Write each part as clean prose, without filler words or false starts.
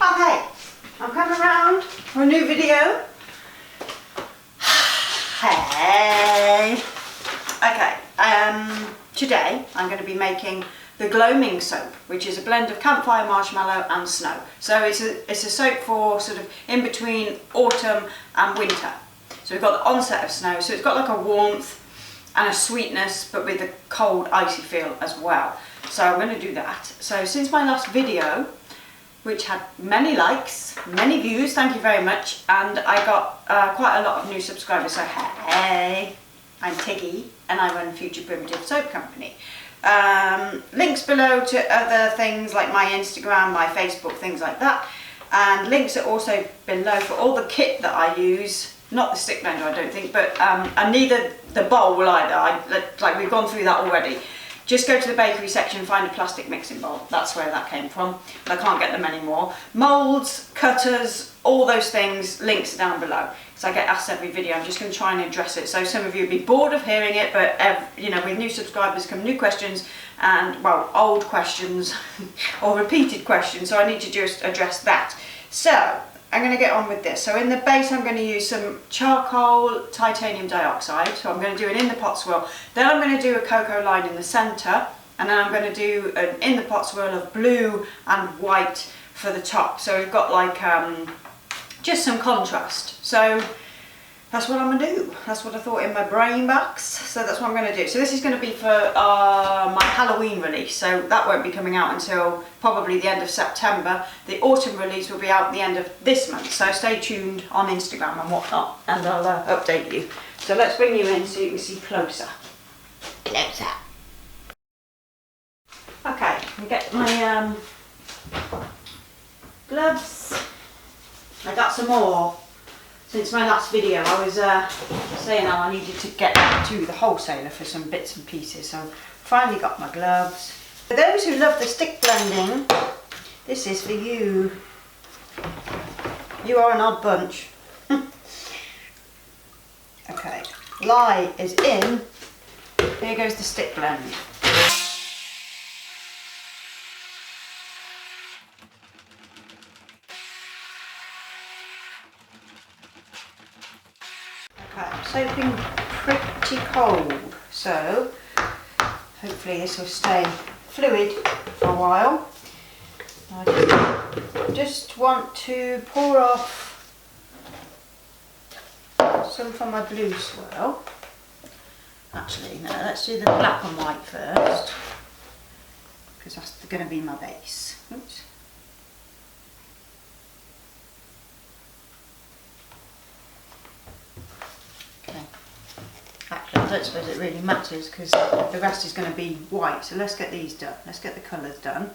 Okay, I'm coming around for a new video. Hey. Okay, today I'm going to be making the Gloaming soap, which is a blend of campfire, marshmallow and snow. So it's a soap for sort of in between autumn and winter. So we've got the onset of snow, so it's got like a warmth and a sweetness, but with a cold, icy feel as well. So I'm going to do that. So since my last video, which had many likes, many views, thank you very much, and I got quite a lot of new subscribers, so hey, I'm Tiggy and I run Future Primitive Soap Company. Links below to other things like my Instagram, my Facebook, things like that, and links are also below for all the kit that I use, not the stick blender I don't think, but and neither the bowl will either, like we've gone through that already. Just go to the bakery section and find a plastic mixing bowl. That's where that came from. I can't get them anymore. Moulds, cutters, all those things, links are down below. So I get asked every video, I'm just going to try and address it. So some of you will be bored of hearing it, but you know, with new subscribers come new questions and, well, old questions or repeated questions. So I need to just address that. So I'm going to get on with this. So in the base I'm going to use some charcoal titanium dioxide. So I'm going to do an in the pot swirl. Then I'm going to do a cocoa line in the centre. And then I'm going to do an in the pot swirl of blue and white for the top. So we've got like just some contrast. So that's what I'm going to do. That's what I thought in my brain box. So that's what I'm going to do. So this is going to be for my Halloween release. So that won't be coming out until probably the end of September. The autumn release will be out the end of this month. So stay tuned on Instagram and whatnot, and I'll update you. So let's bring you in so you can see closer. Closer. Okay, I'll get my gloves. I got some more. Since my last video I was saying how I needed to get to the wholesaler for some bits and pieces, so finally got my gloves. For those who love the stick blending, this is for you. You are an odd bunch. Okay, lye is in. Here goes the stick blend. Okay, I'm soaping pretty cold, so hopefully this will stay fluid for a while. I just want to pour off some from my blue swirl. Actually, no, let's do the black and white first, because that's going to be my base. Oops. Actually, I don't suppose it really matters because the rest is going to be white, so let's get these done. Let's get the colours done.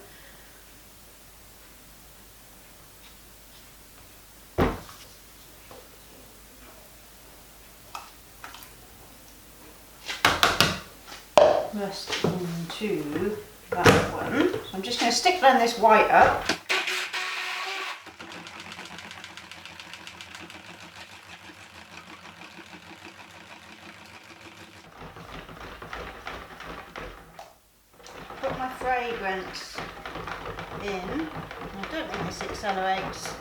Rest onto that one. So I'm just going to stick blend this white up. Put my fragrance in. I don't think this accelerates.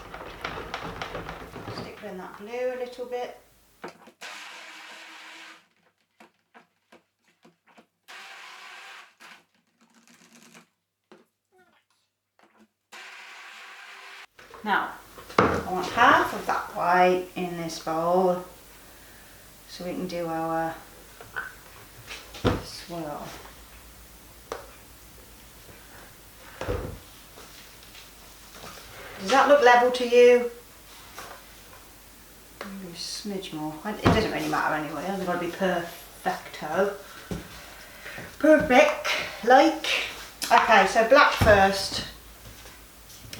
Stick blend that blue a little bit. Now, I want half of that white in this bowl so we can do our swirl. Does that look level to you? Maybe a smidge more. It doesn't really matter anyway, it hasn't got to be perfecto. Perfect, like. Okay, so black first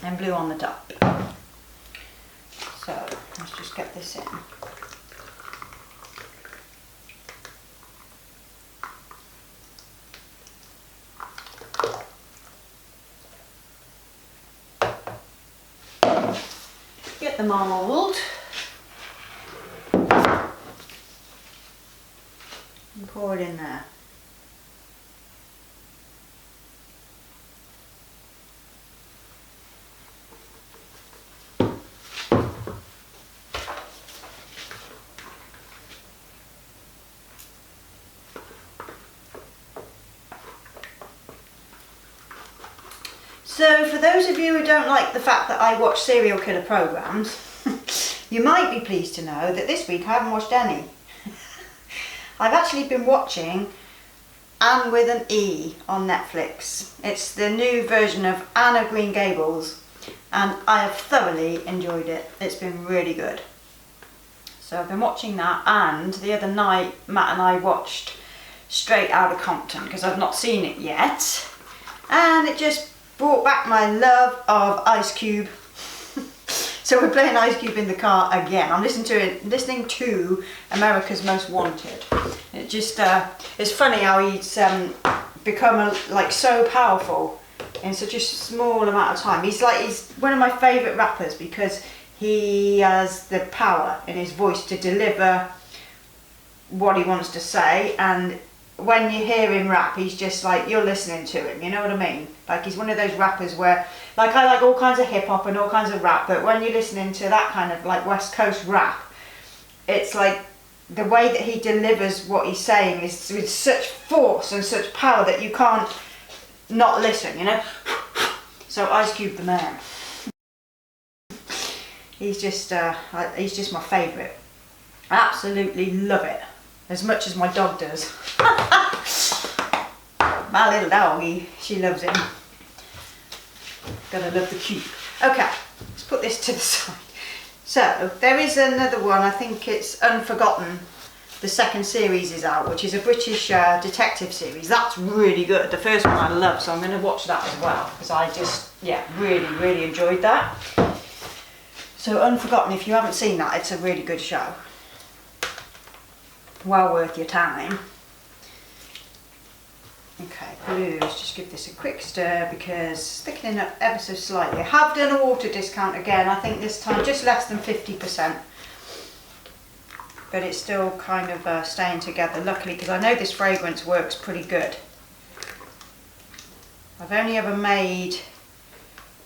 and blue on the top. So let's just get this in. Get the mould and pour it in there. So for those of you who don't like the fact that I watch serial killer programmes, you might be pleased to know that this week I haven't watched any. I've actually been watching Anne with an E on Netflix. It's the new version of Anne of Green Gables, and I have thoroughly enjoyed it. It's been really good. So I've been watching that, and the other night Matt and I watched Straight Outta Compton because I've not seen it yet, and it just brought back my love of Ice Cube. So we're playing Ice Cube in the car again. I'm listening to America's Most Wanted. It just it's funny how he's become like so powerful in such a small amount of time. He's one of my favourite rappers because he has the power in his voice to deliver what he wants to say, and when you hear him rap, he's just like, you're listening to him, you know what I mean? Like, he's one of those rappers where, like, I like all kinds of hip hop and all kinds of rap, but when you're listening to that kind of like West Coast rap, it's like the way that he delivers what he's saying is with such force and such power that you can't not listen, you know? So Ice Cube the man. He's just my favourite. I absolutely love it, as much as my dog does. My little doggy, she loves him. Gotta love the cube. Okay, let's put this to the side. So, there is another one, I think it's Unforgotten. The second series is out, which is a British detective series. That's really good. The first one I love, so I'm going to watch that as well, because I just, really, really enjoyed that. So Unforgotten, if you haven't seen that, it's a really good show. Well worth your time. Okay, blues, just give this a quick stir because it's thickening up ever so slightly. I have done a water discount again, I think this time just less than 50%. But it's still kind of staying together, luckily, because I know this fragrance works pretty good. I've only ever made,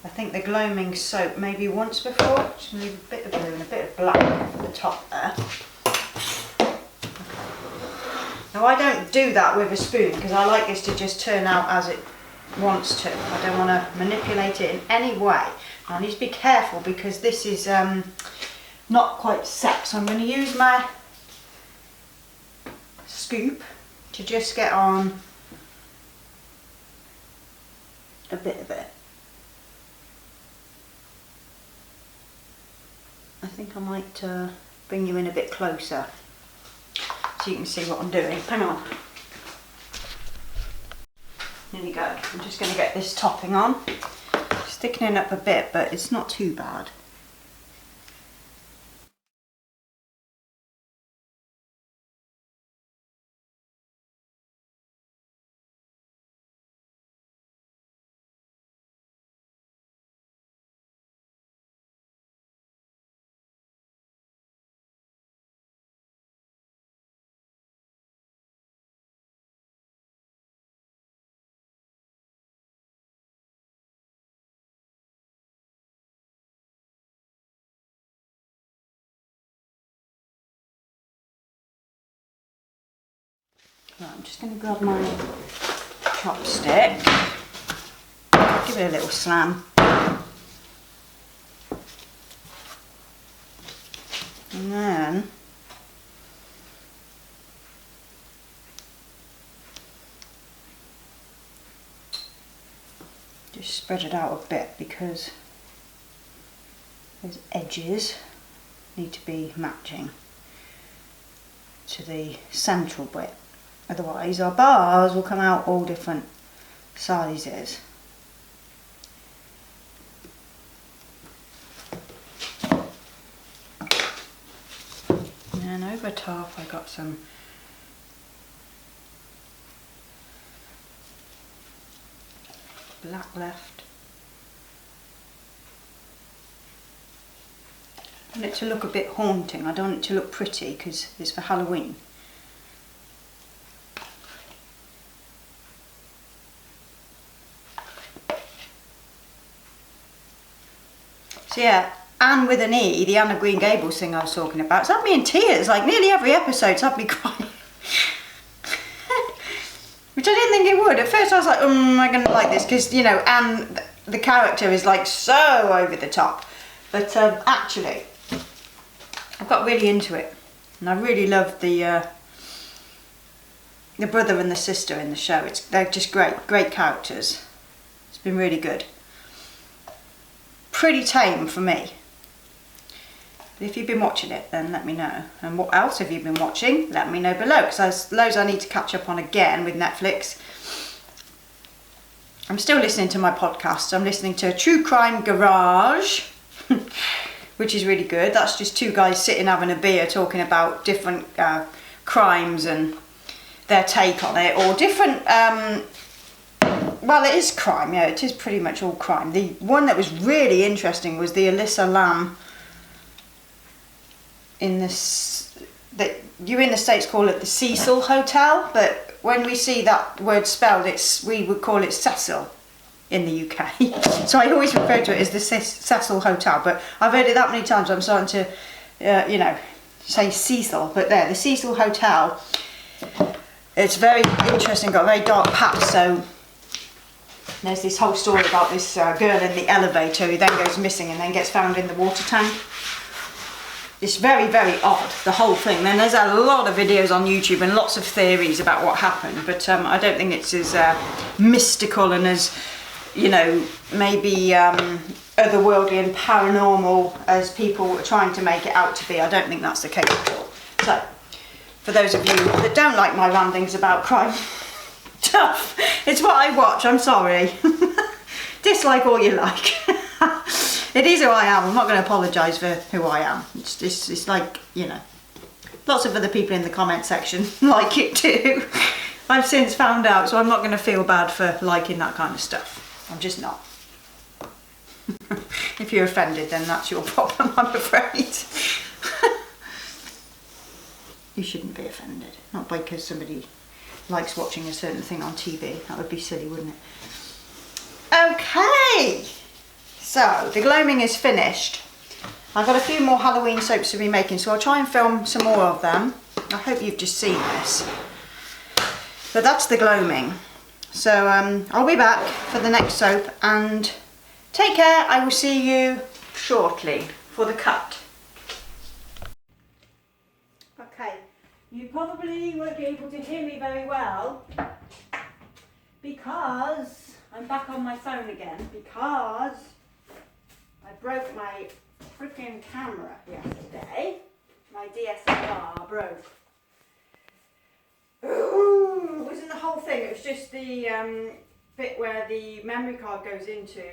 I think, the Gloaming soap maybe once before. Just leave a bit of blue and a bit of black at the top there. Now I don't do that with a spoon because I like this to just turn out as it wants to. I don't want to manipulate it in any way. I need to be careful because this is not quite set. So I'm going to use my scoop to just get on a bit of it. I think I might bring you in a bit closer so you can see what I'm doing. Hang on. There we go. I'm just going to get this topping on. It's thickening up a bit, but it's not too bad. Right, I'm just going to grab my chopstick, give it a little slam, and then just spread it out a bit because those edges need to be matching to the central bit. Otherwise our bars will come out all different sizes. And then over top I got some black left. I want it to look a bit haunting. I don't want it to look pretty because it's for Halloween. So yeah, Anne with an E, the Anne of Green Gables thing I was talking about, it's had me in tears, like nearly every episode's had me crying. Which I didn't think it would. At first I was like, am I going to like this? Because, you know, Anne, the character is like so over the top. But actually, I've got really into it, and I really love the brother and the sister in the show. They're just great characters. It's been really good. Pretty tame for me. But if you've been watching it, then let me know. And what else have you been watching? Let me know below, because there's loads I need to catch up on again with Netflix. I'm still listening to my podcast. I'm listening to True Crime Garage, which is really good. That's just two guys sitting having a beer talking about different crimes and their take on it, or different, well, it is crime, yeah, it is pretty much all crime. The one that was really interesting was the Alyssa Lamb in this, that you in the States call it the Cecil Hotel, but when we see that word spelled, we would call it Cecil in the UK. So I always refer to it as the Cecil Hotel, but I've heard it that many times I'm starting to, you know, say Cecil, but there, the Cecil Hotel. It's very interesting, got a very dark past. So there's this whole story about this girl in the elevator who then goes missing and then gets found in the water tank. It's very odd, the whole thing. Then there's a lot of videos on YouTube and lots of theories about what happened, but I don't think it's as mystical and as, you know, maybe otherworldly and paranormal as people are trying to make it out to be. I don't think that's the case at all. So, for those of you that don't like my ramblings about crime stuff, it's what I watch, I'm sorry. Dislike all you like. It is who I am. I'm not going to apologise for who I am. It's like, you know, lots of other people in the comment section like it too. I've since found out, so I'm not going to feel bad for liking that kind of stuff. I'm just not. If you're offended, then that's your problem, I'm afraid. You shouldn't be offended. Not because somebody likes watching a certain thing on TV. That would be silly, wouldn't it? Okay. So, the gloaming is finished. I've got a few more Halloween soaps to be making, so I'll try and film some more of them. I hope you've just seen this. But that's the gloaming. So, I'll be back for the next soap, and take care. I will see you shortly for the cut. Okay, you probably won't be able to hear me very well because I'm back on my phone again, because I broke my freaking camera yesterday. My DSLR broke. Ooh, it wasn't the whole thing, it was just the bit where the memory card goes into.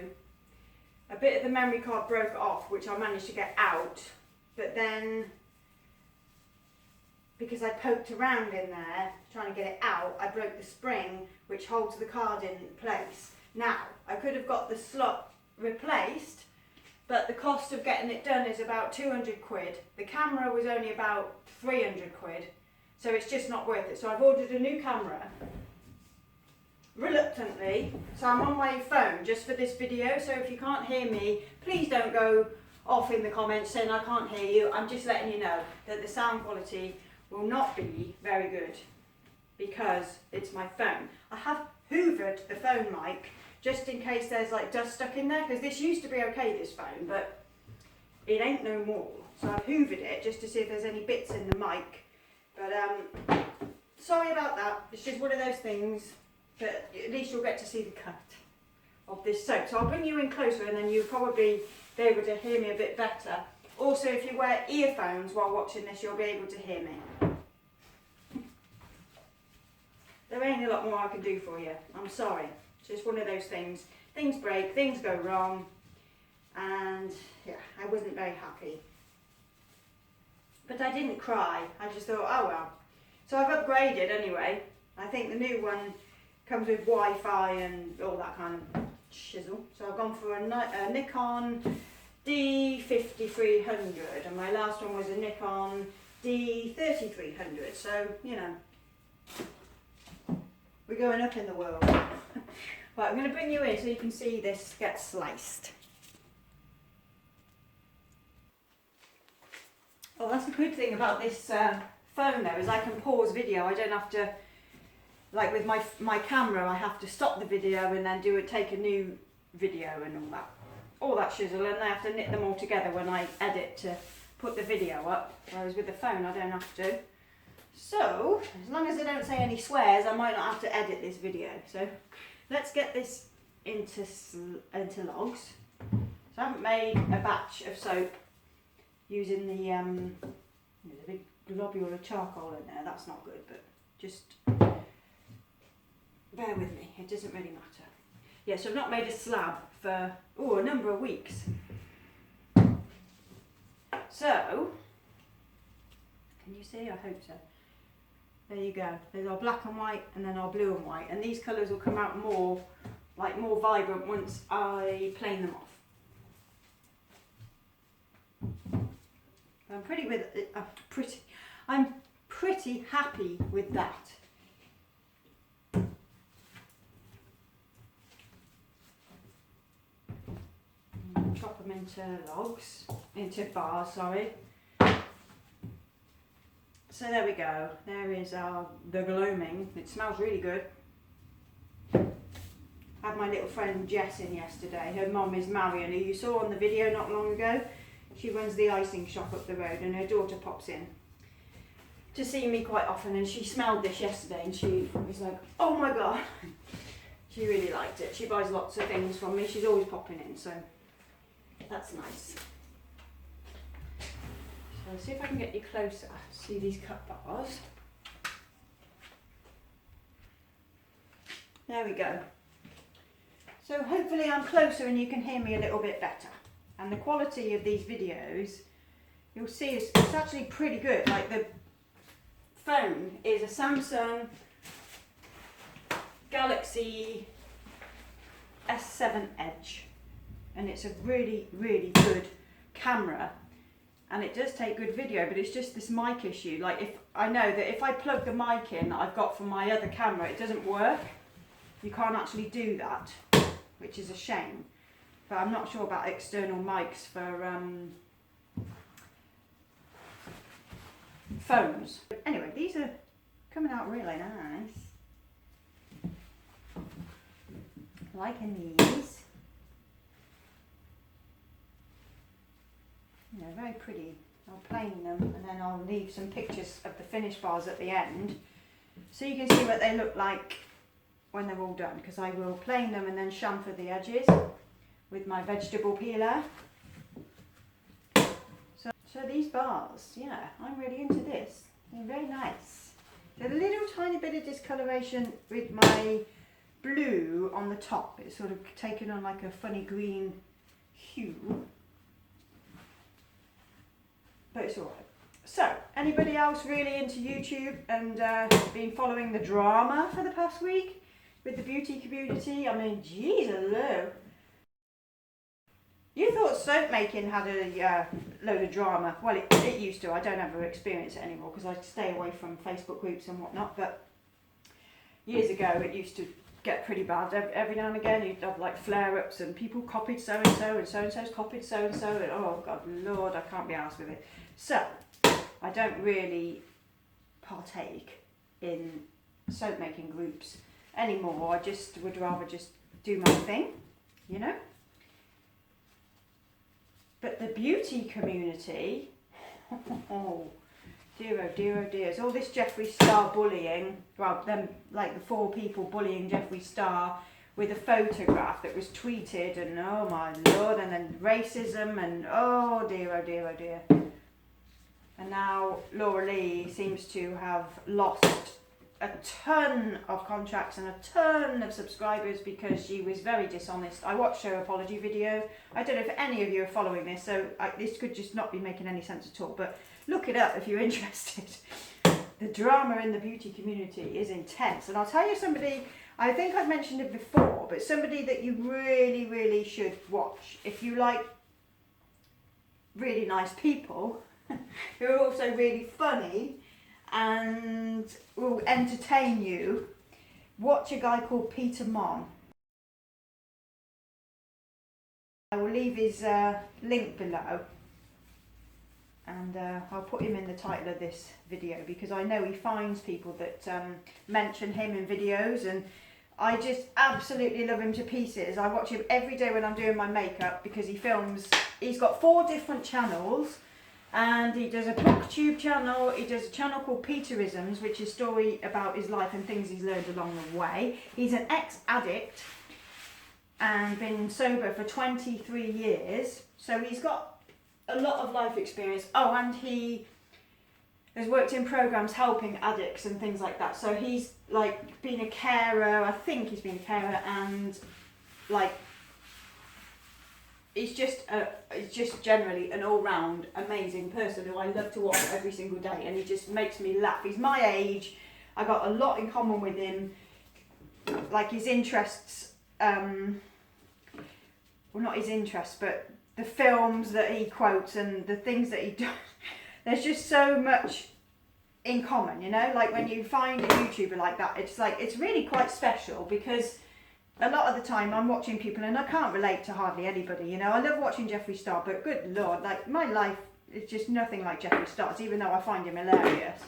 A bit of the memory card broke off, which I managed to get out, but then because I poked around in there trying to get it out, I broke the spring which holds the card in place. Now, I could have got the slot replaced, but the cost of getting it done is about 200 quid. The camera was only about 300 quid, so it's just not worth it. So I've ordered a new camera, reluctantly, so I'm on my phone just for this video, so if you can't hear me, please don't go off in the comments saying I can't hear you. I'm just letting you know that the sound quality will not be very good because it's my phone. I have hoovered the phone mic just in case there's like dust stuck in there, because this used to be okay, this phone, but it ain't no more. So I've hoovered it just to see if there's any bits in the mic. But sorry about that. It's just one of those things, but at least you'll get to see the cut of this soap. So I'll bring you in closer and then you'll probably be able to hear me a bit better. Also, if you wear earphones while watching this, you'll be able to hear me. There ain't a lot more I can do for you. I'm sorry. It's just one of those things. Things break, things go wrong, and yeah, I wasn't very happy. But I didn't cry. I just thought, oh well. So I've upgraded anyway. I think the new one comes with Wi-Fi and all that kind of shizzle. So I've gone for a Nikon D5300, and my last one was a Nikon D3300. So, you know, we're going up in the world. Right, I'm going to bring you in so you can see this get sliced. Oh, that's a good thing about this phone though, is I can pause video. I don't have to, like with my camera, I have to stop the video and then take a new video and all that shizzle, and I have to knit them all together when I edit to put the video up, whereas with the phone I don't have to. So, as long as I don't say any swears, I might not have to edit this video. So, let's get this into logs. So I haven't made a batch of soap using the, there's a big globule of charcoal in there, that's not good, but just bear with me, it doesn't really matter. Yeah, so I've not made a slab for, a number of weeks. So, can you see? I hope so. There you go. There's our black and white and then our blue and white. And these colours will come out more vibrant once I plane them off. I'm pretty happy with that. Chop them into bars, sorry. So there we go. There is the Gloaming. It smells really good. I had my little friend Jess in yesterday. Her mum is Marion, who you saw on the video not long ago. She runs the icing shop up the road, and her daughter pops in to see me quite often, and she smelled this yesterday and she was like, oh my god. She really liked it. She buys lots of things from me. She's always popping in, so that's nice. So let's see if I can get you closer. See these cut bars. There we go. So hopefully I'm closer and you can hear me a little bit better. And the quality of these videos, you'll see it's actually pretty good. Like the phone is a Samsung Galaxy S7 Edge. And it's a really, really good camera. And it does take good video, but it's just this mic issue. Like if I know that if I plug the mic in that I've got from my other camera, it doesn't work. You can't actually do that, which is a shame. But I'm not sure about external mics for phones. But anyway, these are coming out really nice. Liking these. They're very pretty. I'll plane them and then I'll leave some pictures of the finished bars at the end so you can see what they look like when they're all done, because I will plane them and then chamfer the edges with my vegetable peeler. So these bars, yeah, I'm really into this. They're very nice. There's a little tiny bit of discoloration with my blue on the top. It's sort of taken on like a funny green hue. But it's alright. So, anybody else really into YouTube and been following the drama for the past week with the beauty community? I mean, geez, hello. You thought soap making had a load of drama. Well, it used to. I don't ever experience it anymore because I stay away from Facebook groups and whatnot. But years ago, it used to get pretty bad. Every now and again, you'd have like flare-ups and people copied so-and-so and so-and-so's copied so-and-so. And oh, God, Lord, I can't be arsed with it. So, I don't really partake in soap making groups anymore. I just would rather just do my thing, you know. But the beauty community, oh dear, it's all this Jeffree Star bullying. Well, them like the 4 people bullying Jeffree Star with a photograph that was tweeted, and oh my lord, and then racism, and oh dear. And now Laura Lee seems to have lost a ton of contracts and a ton of subscribers because she was very dishonest. I watched her apology video. I don't know if any of you are following this, so this could just not be making any sense at all, but look it up if you're interested. The drama in the beauty community is intense, and I'll tell you somebody, I think I've mentioned it before, but somebody that you really, really should watch if you like really nice people who are also really funny and will entertain you. Watch a guy called Peter Monn. I will leave his link below, and I'll put him in the title of this video because I know he finds people that mention him in videos, and I just absolutely love him to pieces. I watch him every day when I'm doing my makeup because he films. He's got 4 different channels, and he does a booktube channel. He does a channel called Peterisms, which is a story about his life and things he's learned along the way. He's an ex-addict and been sober for 23 years. So he's got a lot of life experience. Oh, and he has worked in programs helping addicts and things like that. So he's like been a carer. I think he's been a carer, and like he's just generally an all-round amazing person who I love to watch every single day, and he just makes me laugh. He's my age. I got a lot in common with him, like his interests. Well, not his interests, but the films that he quotes and the things that he does. There's just so much in common, you know, like when you find a YouTuber like that, it's like, it's really quite special, because a lot of the time I'm watching people and I can't relate to hardly anybody, you know. I love watching Jeffree Star, but good Lord, like my life is just nothing like Jeffree Star's, even though I find him hilarious.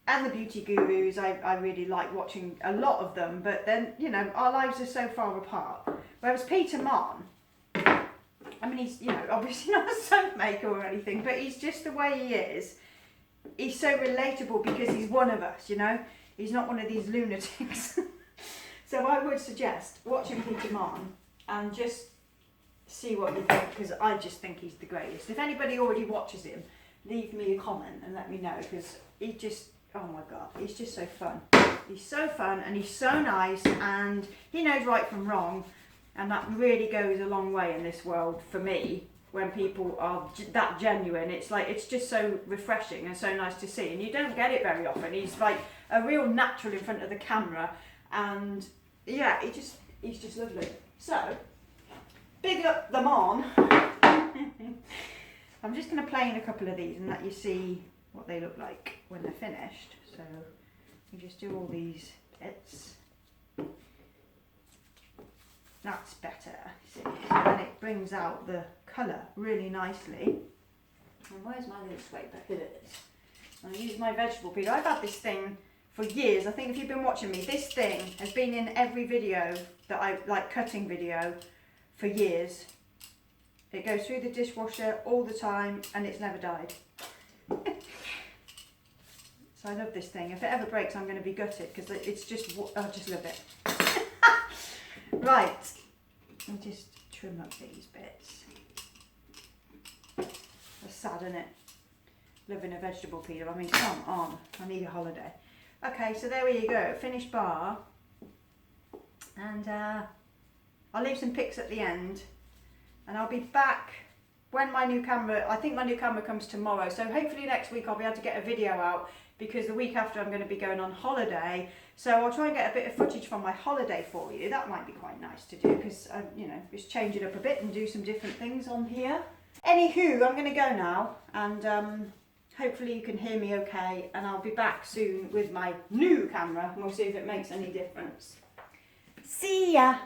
And the beauty gurus, I really like watching a lot of them, but then, you know, our lives are so far apart. Whereas Peter Monn, I mean, he's, you know, obviously not a soap maker or anything, but he's just the way he is. He's so relatable because he's one of us, you know. He's not one of these lunatics. So I would suggest watching Peter Monn and just see what you think, because I just think he's the greatest. If anybody already watches him, leave me a comment and let me know, because he just, oh my God, he's just so fun. He's so fun and he's so nice, and he knows right from wrong, and that really goes a long way in this world for me. When people are that genuine, it's like, it's just so refreshing and so nice to see, and you don't get it very often. He's like a real natural in front of the camera, and yeah, he's just lovely. So, big up the Monn. I'm just going to play in a couple of these and let you see what they look like when they're finished. So, you just do all these bits. That's better, see? So then it brings out the colour really nicely. And where's my little scraper? Here it is. I use my vegetable peeler. I've had this thing for years. I think if you've been watching me, this thing has been in every video that I like, cutting video, for years. It goes through the dishwasher all the time and it's never died. So I love this thing. If it ever breaks, I'm going to be gutted, because it's just, I just love it. Right, I'll just trim up these bits. That's sad, isn't it? Loving a vegetable peeler. I mean, come on, I need a holiday. Okay, so there you go, finished bar. And I'll leave some pics at the end. And I'll be back when my new camera, I think my new camera comes tomorrow. So hopefully next week I'll be able to get a video out, because the week after I'm going to be going on holiday. So I'll try and get a bit of footage from my holiday for you. That might be quite nice to do, because, you know, just change it up a bit and do some different things on here. Anywho, I'm going to go now, and hopefully you can hear me okay, and I'll be back soon with my new camera, and we'll see if it makes any difference. See ya!